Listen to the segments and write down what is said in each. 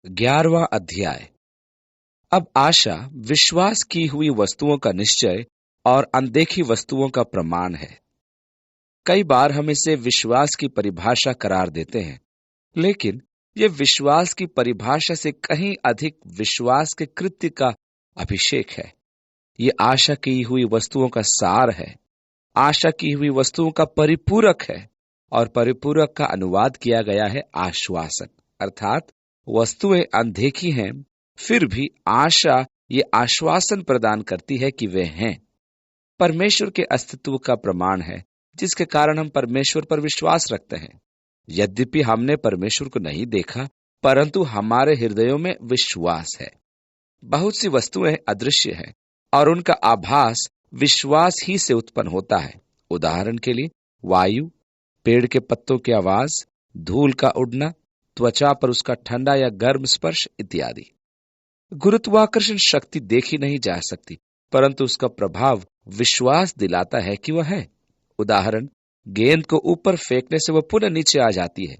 11वां अध्याय। अब आशा विश्वास की हुई वस्तुओं का निश्चय और अनदेखी वस्तुओं का प्रमाण है। कई बार हम इसे विश्वास की परिभाषा करार देते हैं, लेकिन यह विश्वास की परिभाषा से कहीं अधिक विश्वास के कृत्य का अभिषेक है। ये आशा की हुई वस्तुओं का सार है, आशा की हुई वस्तुओं का परिपूरक है, और परिपूरक का अनुवाद किया गया है आश्वासन। अर्थात वस्तुएं अनदेखी हैं, फिर भी आशा ये आश्वासन प्रदान करती है कि वे हैं। परमेश्वर के अस्तित्व का प्रमाण है, जिसके कारण हम परमेश्वर पर विश्वास रखते हैं। यद्यपि हमने परमेश्वर को नहीं देखा, परंतु हमारे हृदयों में विश्वास है। बहुत सी वस्तुएं अदृश्य हैं और उनका आभास विश्वास ही से उत्पन्न होता है। उदाहरण के लिए वायु, पेड़ के पत्तों की आवाज, धूल का उड़ना, त्वचा पर उसका ठंडा या गर्म स्पर्श इत्यादि। गुरुत्वाकर्षण शक्ति देखी नहीं जा सकती, परंतु उसका प्रभाव विश्वास दिलाता है कि वह है। उदाहरण, गेंद को ऊपर फेंकने से वह पुनः नीचे आ जाती है।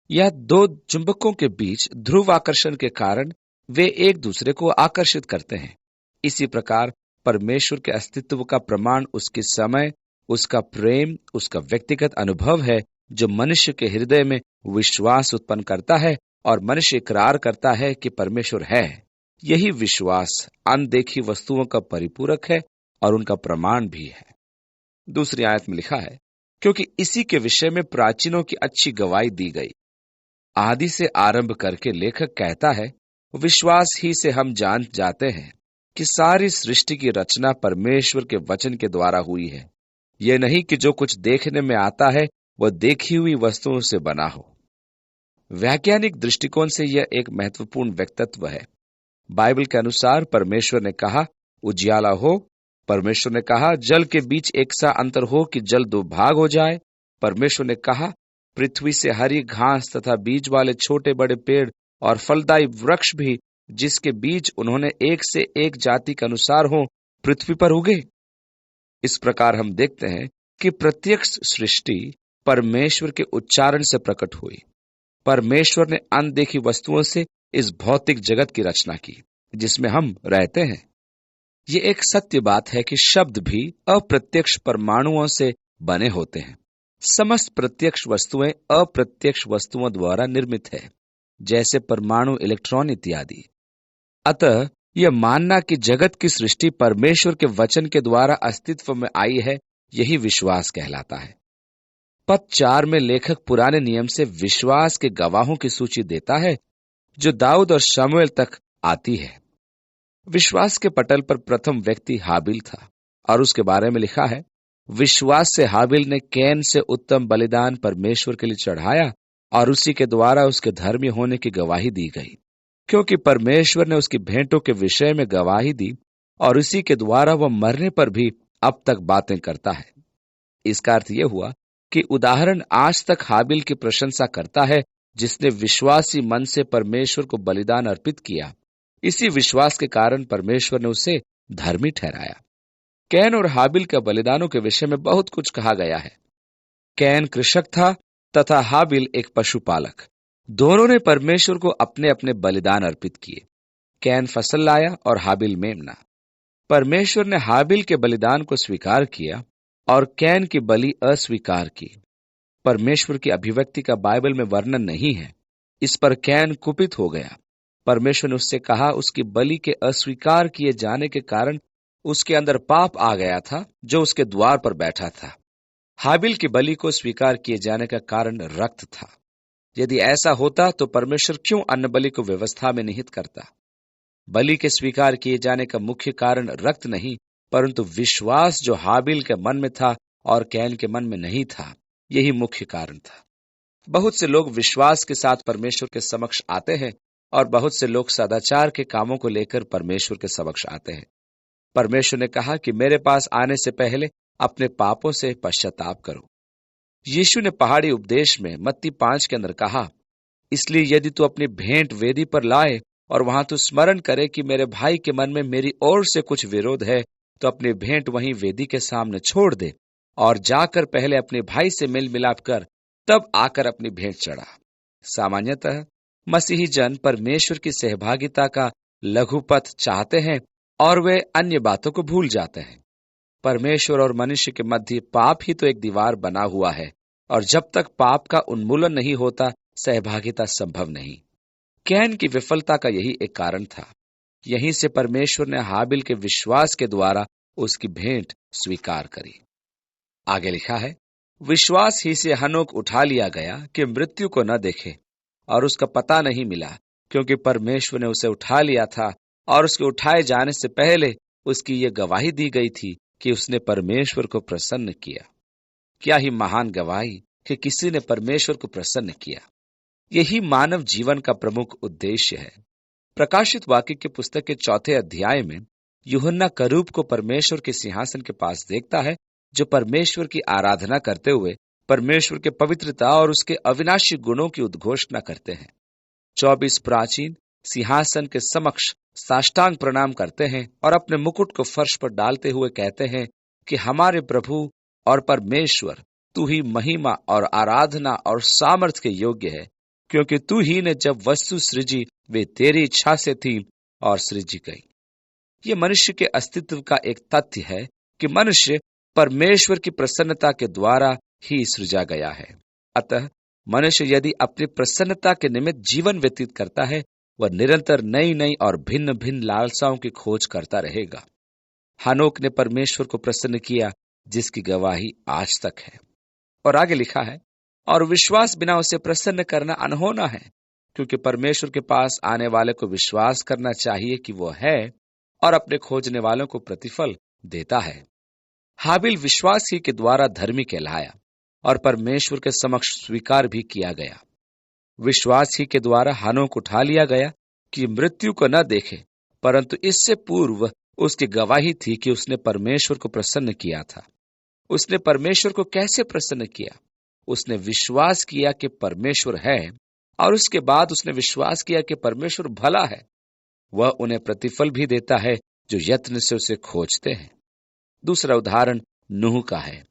या दो चुंबकों के बीच ध्रुव आकर्षण के कारण वे एक दूसरे को आकर्षित करते हैं। इसी प्रकार परमेश्वर के अस्तित्व का प्रमाण उसके समय, उसका प्रेम, उसका व्यक्तिगत अनुभव है, जो मनुष्य के हृदय में विश्वास उत्पन्न करता है और मनुष्य इकरार करता है कि परमेश्वर है। यही विश्वास अनदेखी वस्तुओं का परिपूरक है और उनका प्रमाण भी है। दूसरी आयत में लिखा है, क्योंकि इसी के विषय में प्राचीनों की अच्छी गवाही दी गई। आदि से आरंभ करके लेखक कहता है, विश्वास ही से हम जान जाते हैं कि सारी सृष्टि की रचना परमेश्वर के वचन के द्वारा हुई है। यह नहीं कि जो कुछ देखने में आता है वह देखी हुई वस्तुओं से बना हो। वैज्ञानिक दृष्टिकोण से यह एक महत्वपूर्ण व्यक्तित्व है। बाइबल के अनुसार परमेश्वर ने कहा, उजियाला हो। परमेश्वर ने कहा, जल के बीच एक सा अंतर हो कि जल दो भाग हो जाए। परमेश्वर ने कहा, पृथ्वी से हरी घास तथा बीज वाले छोटे बड़े पेड़ और फलदायी वृक्ष भी, जिसके बीज उन्होंने एक से एक जाति के अनुसार हो, पृथ्वी पर उगे। इस प्रकार हम देखते हैं कि प्रत्यक्ष सृष्टि परमेश्वर के उच्चारण से प्रकट हुई। परमेश्वर ने अनदेखी वस्तुओं से इस भौतिक जगत की रचना की जिसमें हम रहते हैं। ये एक सत्य बात है कि शब्द भी अप्रत्यक्ष परमाणुओं से बने होते हैं। समस्त प्रत्यक्ष वस्तुएं अप्रत्यक्ष वस्तुओं द्वारा निर्मित है, जैसे परमाणु, इलेक्ट्रॉन इत्यादि। अतः यह मानना कि जगत की सृष्टि परमेश्वर के वचन के द्वारा अस्तित्व में आई है, यही विश्वास कहलाता है। पद 4 में लेखक पुराने नियम से विश्वास के गवाहों की सूची देता है, जो दाऊद और शमूएल तक आती है। विश्वास के पटल पर प्रथम व्यक्ति हाबिल था और उसके बारे में लिखा है, विश्वास से हाबिल ने कैन से उत्तम बलिदान परमेश्वर के लिए चढ़ाया और उसी के द्वारा उसके धर्मी होने की गवाही दी गई, क्योंकि परमेश्वर ने उसकी भेंटों के विषय में गवाही दी और उसी के द्वारा वह मरने पर भी अब तक बातें करता है। इसका अर्थ यह हुआ कि उदाहरण आज तक हाबिल की प्रशंसा करता है, जिसने विश्वासी मन से परमेश्वर को बलिदान अर्पित किया। इसी विश्वास के कारण परमेश्वर ने उसे धर्मी ठहराया। कैन और हाबिल के बलिदानों के विषय में बहुत कुछ कहा गया है। कैन कृषक था तथा हाबिल एक पशुपालक। दोनों ने परमेश्वर को अपने अपने बलिदान अर्पित किए। कैन फसल लाया और हाबिल मेमना। परमेश्वर ने हाबिल के बलिदान को स्वीकार किया और कैन की बलि अस्वीकार की। परमेश्वर की अभिव्यक्ति का बाइबल में वर्णन नहीं है। इस पर कैन कुपित हो गया। परमेश्वर ने उससे कहा, उसकी बलि के अस्वीकार किए जाने के कारण उसके अंदर पाप आ गया था, जो उसके द्वार पर बैठा था। हाबिल की बलि को स्वीकार किए जाने का कारण रक्त था। यदि ऐसा होता तो परमेश्वर क्यों अन्न बलि को व्यवस्था में निहित करता? बलि के स्वीकार किए जाने का मुख्य कारण रक्त नहीं, परंतु विश्वास जो हाबिल के मन में था और कैन के मन में नहीं था, यही मुख्य कारण था। बहुत से लोग विश्वास के साथ परमेश्वर के समक्ष आते हैं और बहुत से लोग सदाचार के कामों को लेकर परमेश्वर के समक्ष आते हैं। परमेश्वर ने कहा कि मेरे पास आने से पहले अपने पापों से पश्चाताप करो। यीशु ने पहाड़ी उपदेश में मत्ती 5 के अंदर कहा, इसलिए यदि तू अपनी भेंट वेदी पर लाए और वहां तू स्मरण करे कि मेरे भाई के मन में मेरी ओर से कुछ विरोध है, तो अपनी भेंट वहीं वेदी के सामने छोड़ दे और जाकर पहले अपने भाई से मेल मिलाप कर, तब आकर अपनी भेंट चढ़ा। सामान्यतः मसीही जन परमेश्वर की सहभागिता का लघुपथ चाहते हैं और वे अन्य बातों को भूल जाते हैं। परमेश्वर और मनुष्य के मध्य पाप ही तो एक दीवार बना हुआ है, और जब तक पाप का उन्मूलन नहीं होता, सहभागिता संभव नहीं। कैन की विफलता का यही एक कारण था। यहीं से परमेश्वर ने हाबिल के विश्वास के द्वारा उसकी भेंट स्वीकार करी। आगे लिखा है, विश्वास ही से हनोक उठा लिया गया कि मृत्यु को न देखे, और उसका पता नहीं मिला, क्योंकि परमेश्वर ने उसे उठा लिया था, और उसके उठाए जाने से पहले उसकी ये गवाही दी गई थी कि उसने परमेश्वर को प्रसन्न किया। क्या ही महान गवाही कि किसी ने परमेश्वर को प्रसन्न किया। यही मानव जीवन का प्रमुख उद्देश्य है। प्रकाशित वाक्य की पुस्तक के 4 अध्याय में यूहन्ना करूब को परमेश्वर के सिंहासन के पास देखता है, जो परमेश्वर की आराधना करते हुए परमेश्वर के पवित्रता और उसके अविनाशी गुणों की उद्घोषणा करते हैं। 24 प्राचीन सिंहासन के समक्ष साष्टांग प्रणाम करते हैं और अपने मुकुट को फर्श पर डालते हुए कहते हैं कि हमारे प्रभु और परमेश्वर, तू ही महिमा और आराधना और सामर्थ के योग्य है, क्योंकि तू ही ने जब वस्तु सृजी वे तेरी इच्छा से थी और सृजी गई। ये मनुष्य के अस्तित्व का एक तथ्य है कि मनुष्य परमेश्वर की प्रसन्नता के द्वारा ही सृजा गया है। अतः मनुष्य यदि अपनी प्रसन्नता के निमित्त जीवन व्यतीत करता है, वह निरंतर नई नई और भिन्न भिन्न लालसाओं की खोज करता रहेगा। हनोक ने परमेश्वर को प्रसन्न किया, जिसकी गवाही आज तक है। और आगे लिखा है, और विश्वास बिना उसे प्रसन्न करना अनहोना है, क्योंकि परमेश्वर के पास आने वाले को विश्वास करना चाहिए कि वो है और अपने खोजने वालों को प्रतिफल देता है। हाबिल विश्वास ही के द्वारा धर्मी कहलाया और परमेश्वर के समक्ष स्वीकार भी किया गया। विश्वास ही के द्वारा हनोक उठा लिया गया कि मृत्यु को न देखे, परंतु इससे पूर्व उसकी गवाही थी कि उसने परमेश्वर को प्रसन्न किया था। उसने परमेश्वर को कैसे प्रसन्न किया? उसने विश्वास किया कि परमेश्वर है, और उसके बाद उसने विश्वास किया कि परमेश्वर भला है। वह उन्हें प्रतिफल भी देता है जो यत्न से उसे खोजते हैं। दूसरा उदाहरण नूह का है।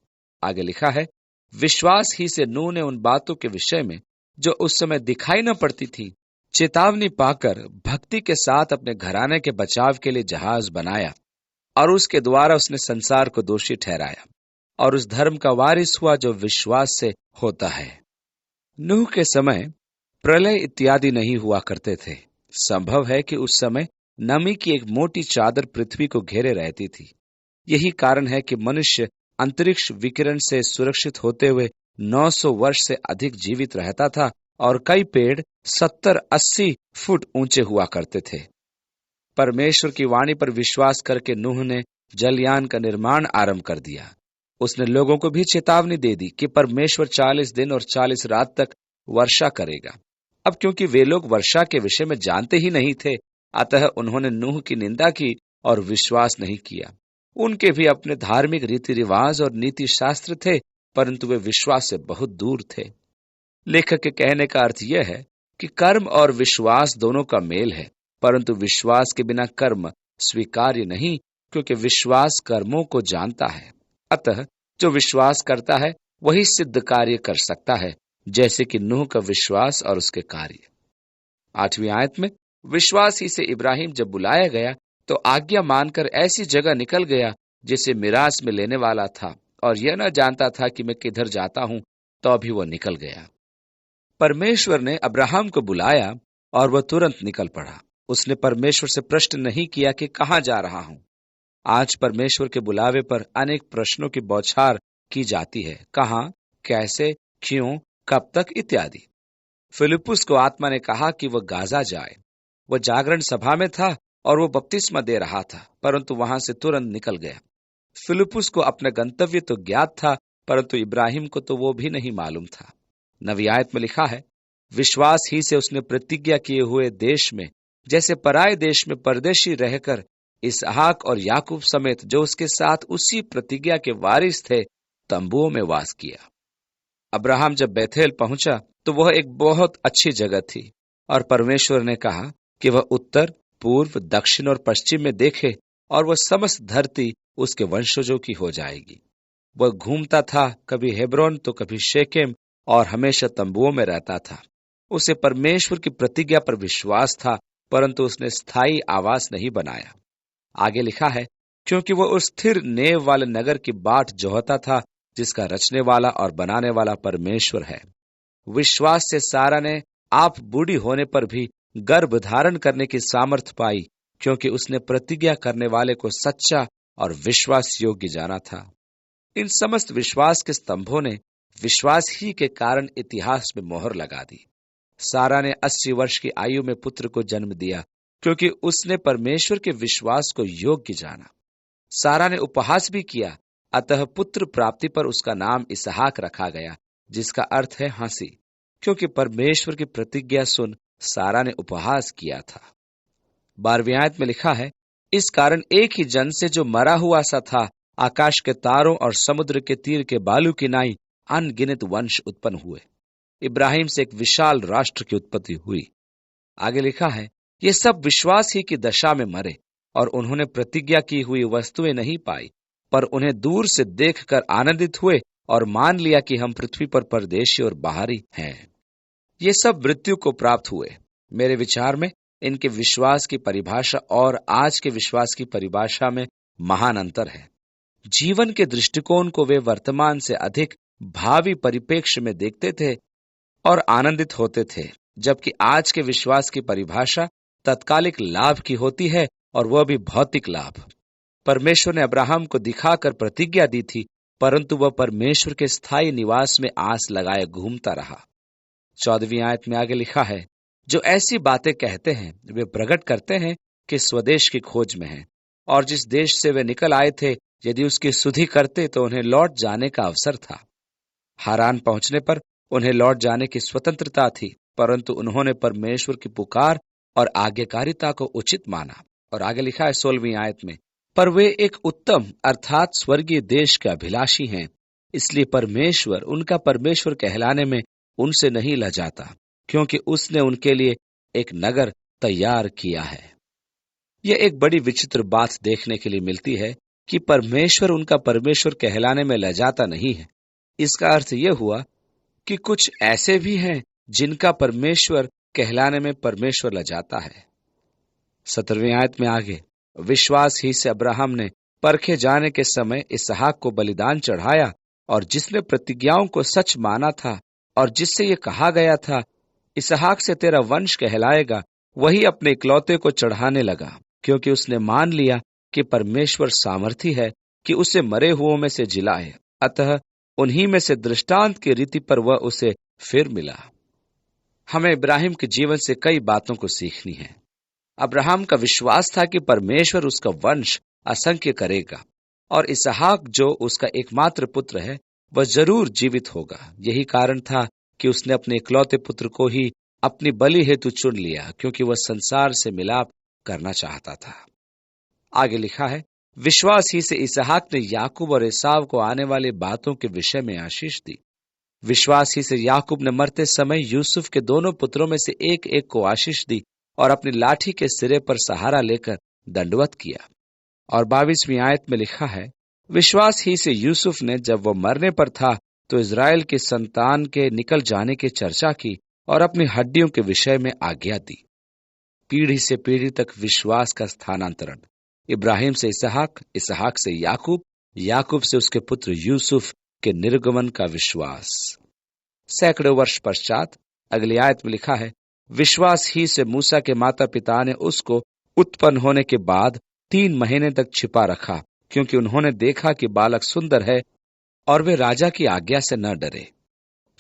आगे लिखा है, विश्वास ही से नूह ने उन बातों के विषय में जो उस समय दिखाई न पड़ती थी, चेतावनी पाकर भक्ति के साथ अपने घराने के बचाव के लिए जहाज बनाया, और उसके द्वारा उसने संसार को दोषी ठहराया और उस धर्म का वारिस हुआ जो विश्वास से होता है। नूह के समय प्रलय इत्यादि नहीं हुआ करते थे। संभव है कि उस समय नमी की एक मोटी चादर पृथ्वी को घेरे रहती थी। यही कारण है कि मनुष्य अंतरिक्ष विकिरण से सुरक्षित होते हुए 900 वर्ष से अधिक जीवित रहता था, और कई पेड़ 70-80 फुट ऊंचे हुआ करते थे। परमेश्वर की वाणी पर विश्वास करके नूह ने जलयान का निर्माण आरंभ कर दिया। उसने लोगों को भी चेतावनी दे दी कि परमेश्वर 40 दिन और 40 रात तक वर्षा करेगा। अब क्योंकि वे लोग वर्षा के विषय में जानते ही नहीं थे, अतः उन्होंने नूह की निंदा की और विश्वास नहीं किया। उनके भी अपने धार्मिक रीति रिवाज और नीति शास्त्र थे, परंतु वे विश्वास से बहुत दूर थे। लेखक के कहने का अर्थ यह है कि कर्म और विश्वास दोनों का मेल है, परंतु विश्वास के बिना कर्म स्वीकार्य नहीं, क्योंकि विश्वास कर्मों को जानता है। अतः जो विश्वास करता है वही सिद्ध कार्य कर सकता है, जैसे कि नूह का विश्वास और उसके कार्य। 8वीं आयत में, विश्वास ही से इब्राहिम जब बुलाया गया तो आज्ञा मानकर ऐसी जगह निकल गया जिसे मिरास में लेने वाला था, और यह न जानता था कि मैं किधर जाता हूं, तो अभी वह निकल गया। परमेश्वर ने अब्राहम को बुलाया और वह तुरंत निकल पड़ा। उसने परमेश्वर से प्रश्न नहीं किया कि कहां जा रहा हूं। आज परमेश्वर के बुलावे पर अनेक प्रश्नों की बौछार की जाती है। कहां, कैसे, क्यों, कब तक इत्यादि। फिलिप्पुस को आत्मा ने कहा कि वह गाजा जाए। वह जागरण सभा में था और वह बपतिस्मा दे रहा था, परंतु वहां से तुरंत निकल गया। फिलिप्पुस को अपना गंतव्य तो ज्ञात था, परंतु इब्राहिम को तो वो भी नहीं मालूम था। 9वीं आयत में लिखा है, विश्वास ही से उसने प्रतिज्ञा किए हुए देश में, जैसे पराये देश में परदेशी रहकर इसहाक और याकूब समेत जो उसके साथ उसी प्रतिज्ञा के वारिस थे, तंबुओं में वास किया। अब्राहम जब बैथेल पहुंचा तो वह एक बहुत अच्छी जगह थी, और परमेश्वर ने कहा कि वह उत्तर, पूर्व, दक्षिण और पश्चिम में देखे, और वह समस्त धरती उसके वंशजों की हो जाएगी। वह घूमता था, कभी हेब्रोन तो कभी शेकेम, और हमेशा तंबुओं में रहता था। उसे परमेश्वर की प्रतिज्ञा पर विश्वास था, परंतु उसने स्थायी आवास नहीं बनाया। आगे लिखा है, क्योंकि वह उस स्थिर नेव वाले नगर की बाट जोहता था, जिसका रचने वाला और बनाने वाला परमेश्वर है। विश्वास से सारा ने आप बूढ़ी होने पर भी गर्भ धारण करने की सामर्थ पाई, क्योंकि उसने प्रतिज्ञा करने वाले को सच्चा और विश्वास योग्य जाना था। इन समस्त विश्वास के स्तंभों ने विश्वास ही के कारण इतिहास में मोहर लगा दी। सारा ने 80 वर्ष की आयु में पुत्र को जन्म दिया, क्योंकि उसने परमेश्वर के विश्वास को योग्य जाना। सारा ने उपहास भी किया, अतः पुत्र प्राप्ति पर उसका नाम इसहाक रखा गया, जिसका अर्थ है हंसी, क्योंकि परमेश्वर की प्रतिज्ञा सुन सारा ने उपहास किया था। 12वीं आयत में लिखा है, इस कारण एक ही जन से जो मरा हुआ सा था, आकाश के तारों और समुद्र के तीर के बालू की नाई अनगिनत वंश उत्पन्न हुए। इब्राहिम से एक विशाल राष्ट्र की उत्पत्ति हुई। आगे लिखा है, ये सब विश्वास ही की दशा में मरे, और उन्होंने प्रतिज्ञा की हुई वस्तुएं नहीं पाई, पर उन्हें दूर से देखकर आनंदित हुए और मान लिया कि हम पृथ्वी पर परदेशी और बाहरी हैं। ये सब मृत्यु को प्राप्त हुए। मेरे विचार में इनके विश्वास की परिभाषा और आज के विश्वास की परिभाषा में महान अंतर है। जीवन के दृष्टिकोण को वे वर्तमान से अधिक भावी परिप्रेक्ष्य में देखते थे और आनंदित होते थे, जबकि आज के विश्वास की परिभाषा तत्कालिक लाभ की होती है, और वह भी भौतिक लाभ। परमेश्वर ने अब्राहम को दिखाकर प्रतिज्ञा दी थी, परंतु वह परमेश्वर के स्थायी निवास में आस लगाए घूमता रहा। 14वीं आयत में आगे लिखा है, जो ऐसी बातें कहते हैं वे प्रकट करते हैं कि स्वदेश की खोज में हैं, और जिस देश से वे निकल आए थे यदि उसकी सुधि करते तो उन्हें लौट जाने का अवसर था। हारान पहुंचने पर उन्हें लौट जाने की स्वतंत्रता थी, परंतु उन्होंने परमेश्वर की पुकार और आज्ञाकारिता को उचित माना। और आगे लिखा है 16वीं आयत में, पर वे एक उत्तम अर्थात स्वर्गीय देश के अभिलाषी हैं, इसलिए परमेश्वर उनका परमेश्वर कहलाने में उनसे नहीं लजाता, क्योंकि उसने उनके लिए एक नगर तैयार किया है। यह एक बड़ी विचित्र बात देखने के लिए मिलती है कि परमेश्वर उनका परमेश्वर कहलाने में लजाता नहीं है। इसका अर्थ यह हुआ कि कुछ ऐसे भी हैं जिनका परमेश्वर कहलाने में परमेश्वर लजाता है। 17वीं आयत में आगे, विश्वास ही से अब्राहम ने परखे जाने के समय इसहाक को बलिदान चढ़ाया, और जिसने प्रतिज्ञाओं को सच माना था और जिससे ये कहा गया था, इसहाक से तेरा वंश कहलाएगा, वही अपने इकलौते को चढ़ाने लगा, क्योंकि उसने मान लिया कि परमेश्वर सामर्थी है कि उसे मरे हुओं में से जिलाए। अतः उन्हीं में से दृष्टांत की रीति पर वह उसे फिर मिला। हमें इब्राहिम के जीवन से कई बातों को सीखनी है। अब्राहम का विश्वास था कि परमेश्वर उसका वंश असंख्य करेगा, और इसहाक जो उसका एकमात्र पुत्र है वह जरूर जीवित होगा। यही कारण था कि उसने अपने इकलौते पुत्र को ही अपनी बलि हेतु चुन लिया, क्योंकि वह संसार से मिलाप करना चाहता था। आगे लिखा है, विश्वास ही से इसहाक ने याकूब और एसाव को आने वाली बातों के विषय में आशीष दी। विश्वास ही से याकूब ने मरते समय यूसुफ के दोनों पुत्रों में से एक एक को आशीष दी और अपनी लाठी के सिरे पर सहारा लेकर दंडवत किया। और 22वीं आयत में लिखा है, विश्वास ही से यूसुफ ने जब वह मरने पर था तो इज़राइल के संतान के निकल जाने की चर्चा की और अपनी हड्डियों के विषय में आज्ञा दी। पीढ़ी से पीढ़ी तक विश्वास का स्थानांतरण, इब्राहिम से इसहाक, इसहाक से याकूब, याकूब से उसके पुत्र यूसुफ के निर्गमन का विश्वास। सैकड़ों वर्ष पश्चात अगली आयत में लिखा है, विश्वास ही से मूसा के माता पिता ने उसको उत्पन्न होने के बाद 3 महीने तक छिपा रखा, क्योंकि उन्होंने देखा कि बालक सुंदर है और वे राजा की आज्ञा से न डरे।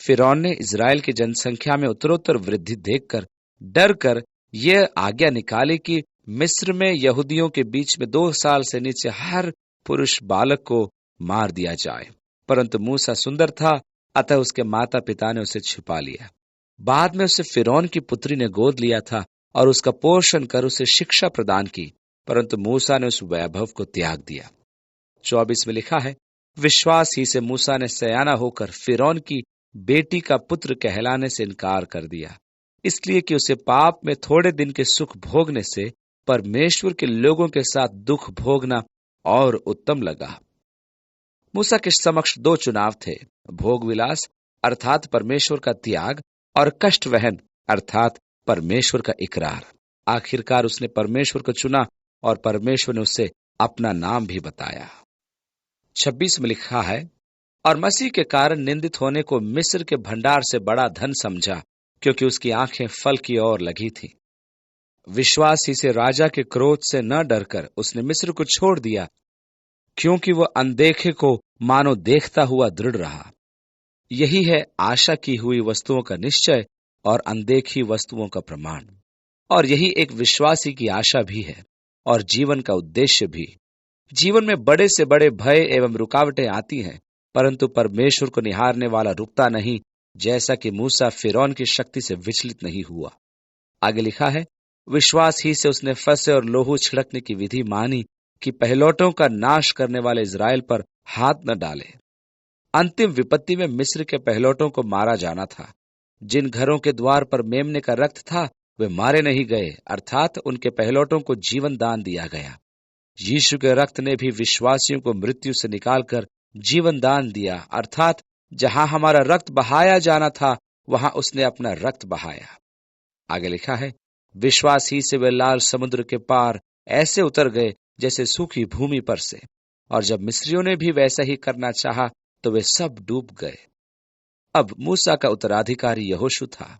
फिरौन ने इज़राइल की जनसंख्या में उत्तरोत्तर वृद्धि देखकर डर कर यह आज्ञा निकाली कि मिस्र में यहूदियों के बीच में 2 साल से नीचे हर पुरुष बालक को मार दिया जाए। परंतु मूसा सुंदर था, अतः उसके माता पिता ने उसे छिपा लिया। बाद में उसे फिरौन की पुत्री ने गोद लिया था और उसका पोषण कर उसे शिक्षा प्रदान की, परंतु मूसा ने उस वैभव को त्याग दिया। 24 में लिखा है, विश्वास ही से मूसा ने सयाना होकर फिरौन की बेटी का पुत्र कहलाने से इनकार कर दिया, इसलिए कि उसे पाप में थोड़े दिन के सुख भोगने से परमेश्वर के लोगों के साथ दुख भोगना और उत्तम लगा। मूसा के समक्ष 2 चुनाव थे, भोग विलास अर्थात परमेश्वर का त्याग और कष्ट वहन अर्थात परमेश्वर का इकरार। आखिरकार उसने परमेश्वर को चुना और परमेश्वर ने उसे अपना नाम भी बताया। 26 में लिखा है, और मसीह के कारण निंदित होने को मिस्र के भंडार से बड़ा धन समझा, क्योंकि उसकी आंखें फल की ओर लगी थी। विश्वास ही से राजा के क्रोध से न डरकर उसने मिस्र को छोड़ दिया, क्योंकि वह अनदेखे को मानो देखता हुआ दृढ़ रहा। यही है आशा की हुई वस्तुओं का निश्चय और अनदेखी वस्तुओं का प्रमाण। और यही एक विश्वासी की आशा भी है और जीवन का उद्देश्य भी। जीवन में बड़े से बड़े भय एवं रुकावटें आती हैं, परंतु परमेश्वर को निहारने वाला रुकता नहीं, जैसा कि मूसा फिरौन की शक्ति से विचलित नहीं हुआ। आगे लिखा है, विश्वास ही से उसने फंसे और लोहू छिड़कने की विधि मानी कि पहलौठों का नाश करने वाले इज़राइल पर हाथ न डाले। अंतिम विपत्ति में मिस्र के पहलौठों को मारा जाना था। जिन घरों के द्वार पर मेमने का रक्त था वे मारे नहीं गए, अर्थात उनके पहलौठों को जीवन दान दिया गया। यीशु के रक्त ने भी विश्वासियों को मृत्यु से निकालकर जीवन दान दिया, अर्थात जहां हमारा रक्त बहाया जाना था वहां उसने अपना रक्त बहाया। आगे लिखा है, विश्वास ही से वे लाल समुद्र के पार ऐसे उतर गए जैसे सूखी भूमि पर से, और जब मिस्रियों ने भी वैसा ही करना चाहा तो वे सब डूब गए। अब मूसा का उत्तराधिकारी यहोशू था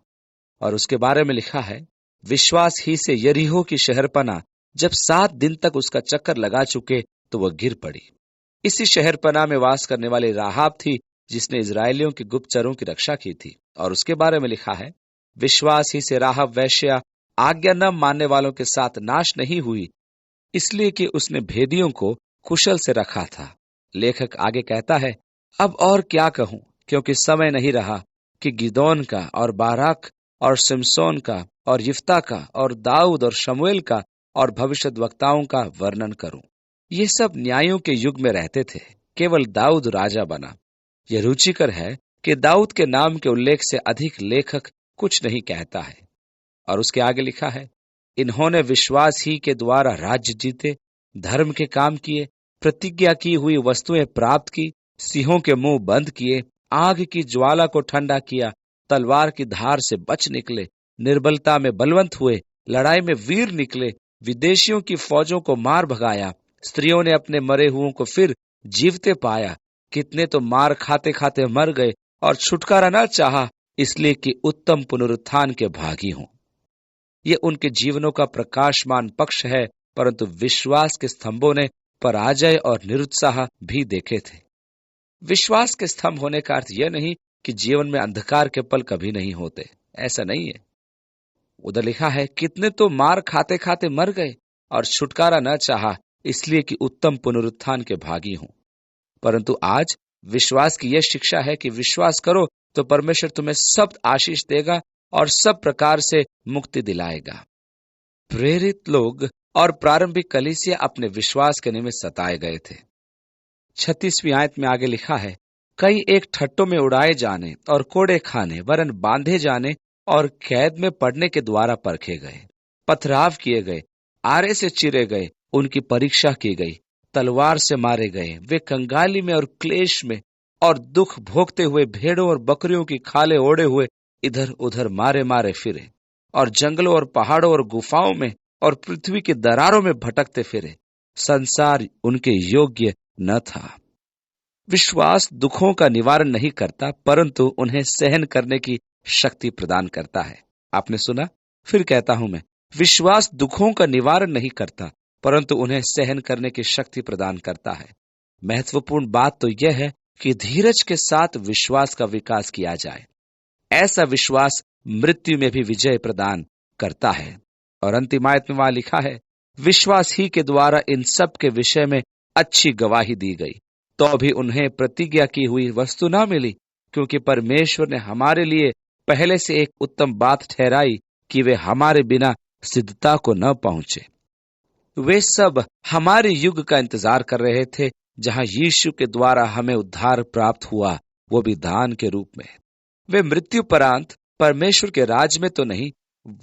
और उसके बारे में लिखा है, विश्वास ही से यरीहो की शहरपना जब 7 दिन तक उसका चक्कर लगा चुके तो वह गिर पड़ी। इसी शहरपना में वास करने वाली राहाब थी जिसने इजरायलियों के गुप्तचरों की रक्षा की थी, और उसके बारे में लिखा है, विश्वास ही से राहाब वैश्या आज्ञा न मानने वालों के साथ नाश नहीं हुई, इसलिए कि उसने भेदियों को कुशल से रखा था। लेखक आगे कहता है, अब और क्या कहूं, क्योंकि समय नहीं रहा कि गिदोन का और बाराक और सिमसोन का और यिफ्ता का और दाऊद और शमूएल का और भविष्यद्वक्ताओं का वर्णन करूं। ये सब न्यायों के युग में रहते थे, केवल दाऊद राजा बना। यह रुचिकर है कि दाऊद के नाम के उल्लेख से अधिक लेखक कुछ नहीं कहता है। और उसके आगे लिखा है, इन्होंने विश्वास ही के द्वारा राज्य जीते, धर्म के काम किए, प्रतिज्ञा की हुई वस्तुएं प्राप्त की, सिंहों के मुंह बंद किए, आग की ज्वाला को ठंडा किया, तलवार की धार से बच निकले, निर्बलता में बलवंत हुए, लड़ाई में वीर निकले, विदेशियों की फौजों को मार भगाया, स्त्रियों ने अपने मरे हुओं को फिर जीवते पाया, कितने तो मार खाते खाते मर गए और छुटकारा न चाहा, इसलिए कि उत्तम पुनरुत्थान के भागी हों। ये उनके जीवनों का प्रकाशमान पक्ष है, परंतु विश्वास के स्तंभों ने पराजय और निरुत्साह भी देखे थे। विश्वास के स्तंभ होने का अर्थ यह नहीं कि जीवन में अंधकार के पल कभी नहीं होते, ऐसा नहीं है। उधर लिखा है, कितने तो मार खाते खाते मर गए और छुटकारा न चाहा, इसलिए कि उत्तम पुनरुत्थान के भागी हों। परंतु आज विश्वास की यह शिक्षा है कि विश्वास करो तो परमेश्वर तुम्हें सब आशीष देगा और सब प्रकार से मुक्ति दिलाएगा। प्रेरित लोग और प्रारंभिक कलीसिया अपने विश्वास के निमित्त सताए गए थे। 36वीं आयत में आगे लिखा है, कई एक ठट्टों में उड़ाए जाने और कोड़े खाने वरन बांधे जाने और कैद में पड़ने के द्वारा परखे गए, पथराव किए गए, आरे से चिरे गए, उनकी परीक्षा की गई, तलवार से मारे गए, वे कंगाली में और क्लेश में और दुख भोगते हुए भेड़ों और बकरियों की खाले ओढ़े हुए इधर उधर मारे मारे फिरे, और जंगलों और पहाड़ों और गुफाओं में और पृथ्वी की दरारों में भटकते फिरे। संसार उनके योग्य न था। विश्वास दुखों का निवारण नहीं करता, परंतु उन्हें सहन करने की शक्ति प्रदान करता है। आपने सुना, फिर कहता हूं मैं, विश्वास दुखों का निवारण नहीं करता, परंतु उन्हें सहन करने की शक्ति प्रदान करता है। महत्वपूर्ण बात तो यह है कि धीरज के साथ विश्वास का विकास किया जाए। ऐसा विश्वास मृत्यु में भी विजय प्रदान करता है। और अंतिम आयत में वहां लिखा है, विश्वास ही के द्वारा इन सब के विषय में अच्छी गवाही दी गई, तो भी उन्हें प्रतिज्ञा की हुई वस्तु न मिली, क्योंकि परमेश्वर ने हमारे लिए पहले से एक उत्तम बात ठहराई कि वे हमारे बिना सिद्धता को न पहुंचे। वे सब हमारे युग का इंतजार कर रहे थे, जहां यीशु के द्वारा हमें उद्धार प्राप्त हुआ, वो भी दान के रूप में। वे मृत्यु परांत परमेश्वर के राज में तो नहीं,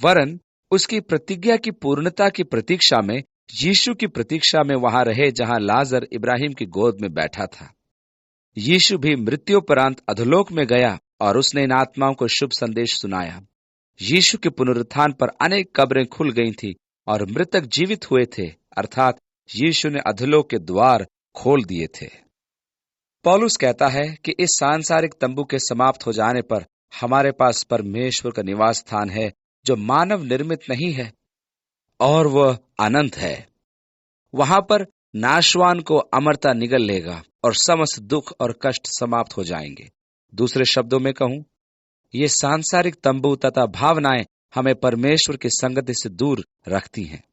वरन उसकी प्रतिज्ञा की पूर्णता की प्रतीक्षा में, यीशु की प्रतीक्षा में वहां रहे, जहां लाजर इब्राहिम की गोद में बैठा था। यीशु भी मृत्युपरांत अधोलोक में गया और उसने इन आत्माओं को शुभ संदेश सुनाया। यीशु के पुनरुत्थान पर अनेक कब्रें खुल गई थी और मृतक जीवित हुए थे, अर्थात यीशु ने अधोलोक के द्वार खोल दिए थे। पौलुस कहता है कि इस सांसारिक तंबू के समाप्त हो जाने पर हमारे पास परमेश्वर का निवास स्थान है, जो मानव निर्मित नहीं है और वह अनंत है। वहां पर नाशवान को अमरता निगल लेगा और समस्त दुख और कष्ट समाप्त हो जाएंगे। दूसरे शब्दों में कहूं, ये सांसारिक तंबू तथा भावनाएं हमें परमेश्वर की संगति से दूर रखती हैं।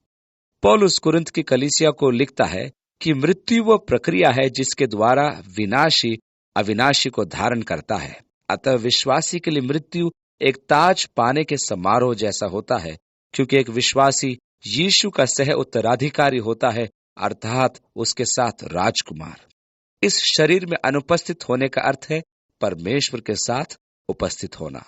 पौलुस कुरिन्थ की कलीसिया को लिखता है कि मृत्यु वह प्रक्रिया है जिसके द्वारा विनाशी अविनाशी को धारण करता है। अतः विश्वासी के लिए मृत्यु एक ताज पाने के समारोह जैसा होता है, क्योंकि एक विश्वासी यीशु का सह उत्तराधिकारी होता है, अर्थात उसके साथ राजकुमार। इस शरीर में अनुपस्थित होने का अर्थ है परमेश्वर के साथ उपस्थित होना।